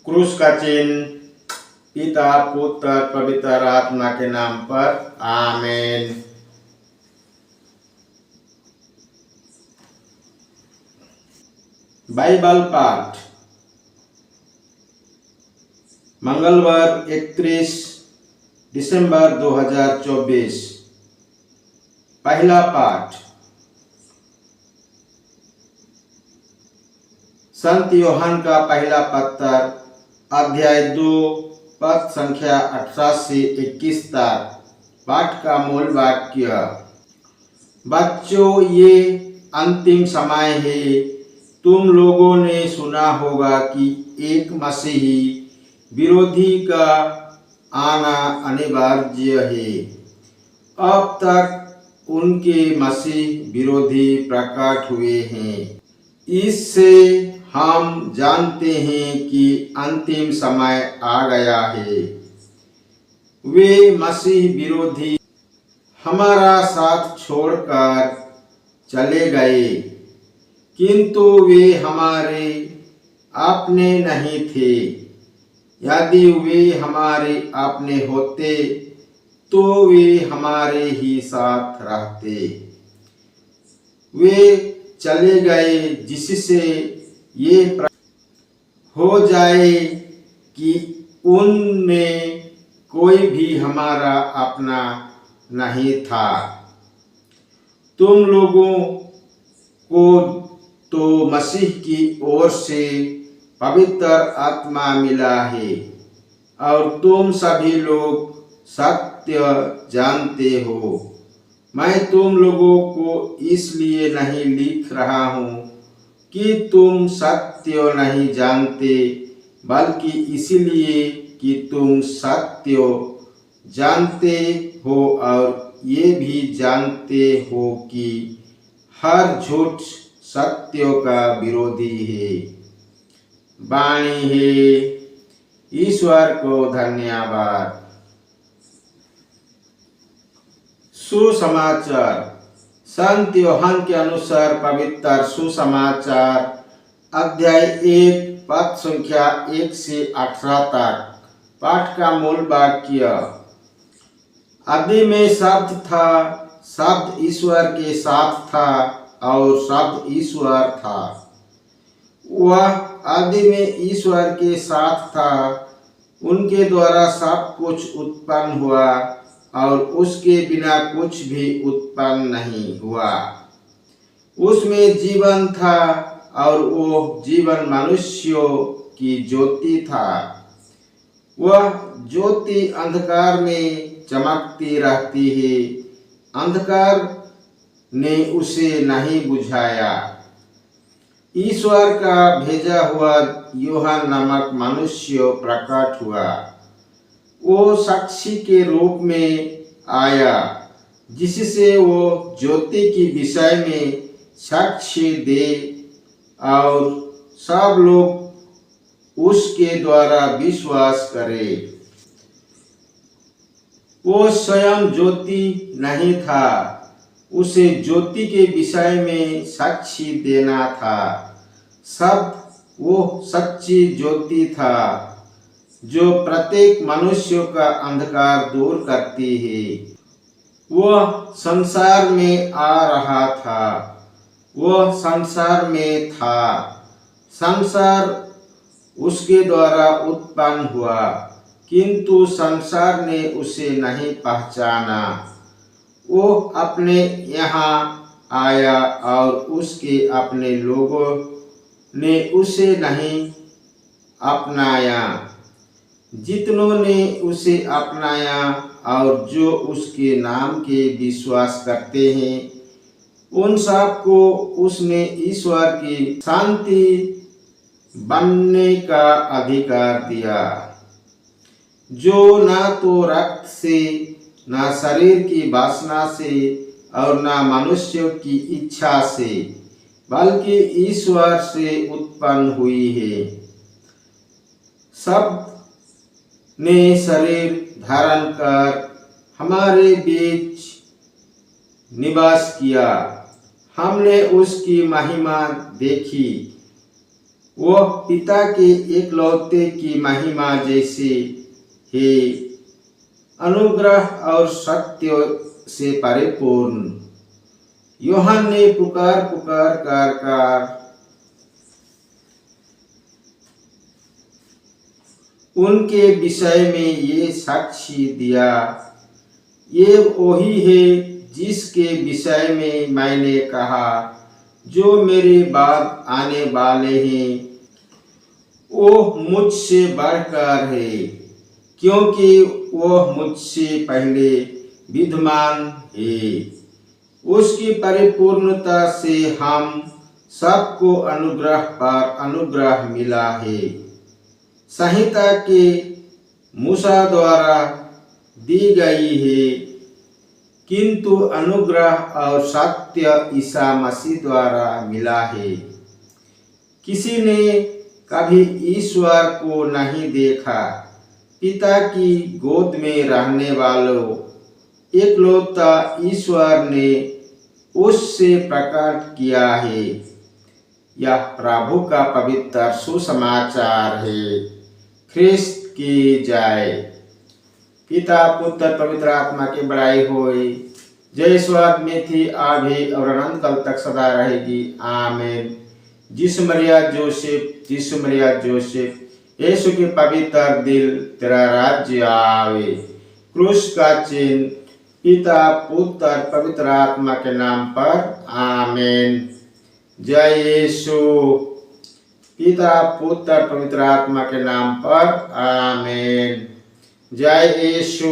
क्रूस का चिन्ह पिता पुत्र पवित्र आत्मा के नाम पर आमीन। बाइबल पाठ मंगलवार 31 दिसंबर 2024। पहला पाठ संत यूहन्ना का पहला पत्र अध्याय 2 पद संख्या 18 से 21 तक। पाठ का मूल वाक्य। बच्चों, ये अंतिम समय है। तुम लोगों ने सुना होगा कि एक मसीही विरोधी का आना अनिवार्य है। अब तक उनके मसीह विरोधी प्रकट हुए हैं। इससे हम जानते हैं कि अंतिम समय आ गया है। वे मसीह विरोधी हमारा साथ छोड़कर चले गए, किंतु वे हमारे अपने नहीं थे। यदि वे हमारे अपने होते तो वे हमारे ही साथ रहते। वे चले गए जिससे ये हो जाए कि उनमें कोई भी हमारा अपना नहीं था। तुम लोगों को तो मसीह की ओर से पवित्र आत्मा मिला है और तुम सभी लोग सत्य जानते हो। मैं तुम लोगों को इसलिए नहीं लिख रहा हूँ कि तुम सत्य नहीं जानते, बल्कि इसलिए कि तुम सत्य जानते हो और ये भी जानते हो कि हर झूठ सत्य का विरोधी है। वाणी है। ईश्वर को धन्यवाद। सुसमाचार। संत यूहन्ना के अनुसार पवित्र सुसमाचार अध्याय 1 पद संख्या 1 से 18 तक। पाठ का मूल वाक्य। आदि में शब्द था, शब्द ईश्वर के साथ था और शब्द ईश्वर था। वह आदि में ईश्वर के साथ था। उनके द्वारा सब कुछ उत्पन्न हुआ और उसके बिना कुछ भी उत्पन्न नहीं हुआ। उसमें जीवन था और वो जीवन मनुष्यों की ज्योति था। वह ज्योति अंधकार में चमकती रहती है, अंधकार ने उसे नहीं बुझाया। ईश्वर का भेजा हुआ यूहन्ना नामक मनुष्य प्रकट हुआ। वो साक्षी के रूप में आया, जिससे वो ज्योति के विषय में साक्ष्य दे और सब लोग उसके द्वारा विश्वास करें। वो स्वयं ज्योति नहीं था, उसे ज्योति के विषय में साक्षी देना था। सब वो सच्ची ज्योति था जो प्रत्येक मनुष्य का अंधकार दूर करती है। वह संसार में आ रहा था, वह संसार में था, संसार उसके द्वारा उत्पन्न हुआ, किंतु संसार ने उसे नहीं पहचाना। वो अपने यहाँ आया और उसके अपने लोगों ने उसे नहीं अपनाया। जितनों ने उसे अपनाया और जो उसके नाम के विश्वास करते हैं, उन सब को उसने ईश्वर की शांति बनने का अधिकार दिया, जो ना तो रक्त से, ना शरीर की वासना से और ना मनुष्य की इच्छा से, बल्कि ईश्वर से उत्पन्न हुई है। सब ने शरीर धारण कर हमारे बीच निवास किया। हमने उसकी महिमा देखी, वह पिता के एकलौते की महिमा जैसे है, अनुग्रह और सत्य से परिपूर्ण। यूहन्ना ने पुकार पुकार कर उनके विषय में ये साक्षी दिया, ये वही है जिसके विषय में मैंने कहा, जो मेरे बाद आने वाले हैं वो मुझसे बढ़कर है, क्योंकि वह मुझसे पहले विद्यमान है। उसकी परिपूर्णता से हम सबको अनुग्रह पर अनुग्रह मिला है। संहिता के मूसा द्वारा दी गई है, किंतु अनुग्रह और सत्य ईसा मसीह द्वारा मिला है। किसी ने कभी ईश्वर को नहीं देखा, पिता की गोद में रहने वालों एकलौता ईश्वर ने उससे प्रकट किया है। यह प्रभु का पवित्र सुसमाचार है। ख्रिस्त की जय। पिता पुत्र पवित्र आत्मा की बड़ाई होए। जय स्वाद में थी, अभी और अनंत काल तक सदा रहेगी। आमीन। जिसु मरिया जोसेफ, जिसु मरिया जोसेफ, यीशु के पवित्र दिल, तेरा राज्य आवे। क्रूस का चिन्ह पिता पुत्र पवित्र आत्मा के नाम पर। आमीन। जय यीशु। पिता पुत्र पवित्र आत्मा के नाम पर। आमीन। जय यीशु।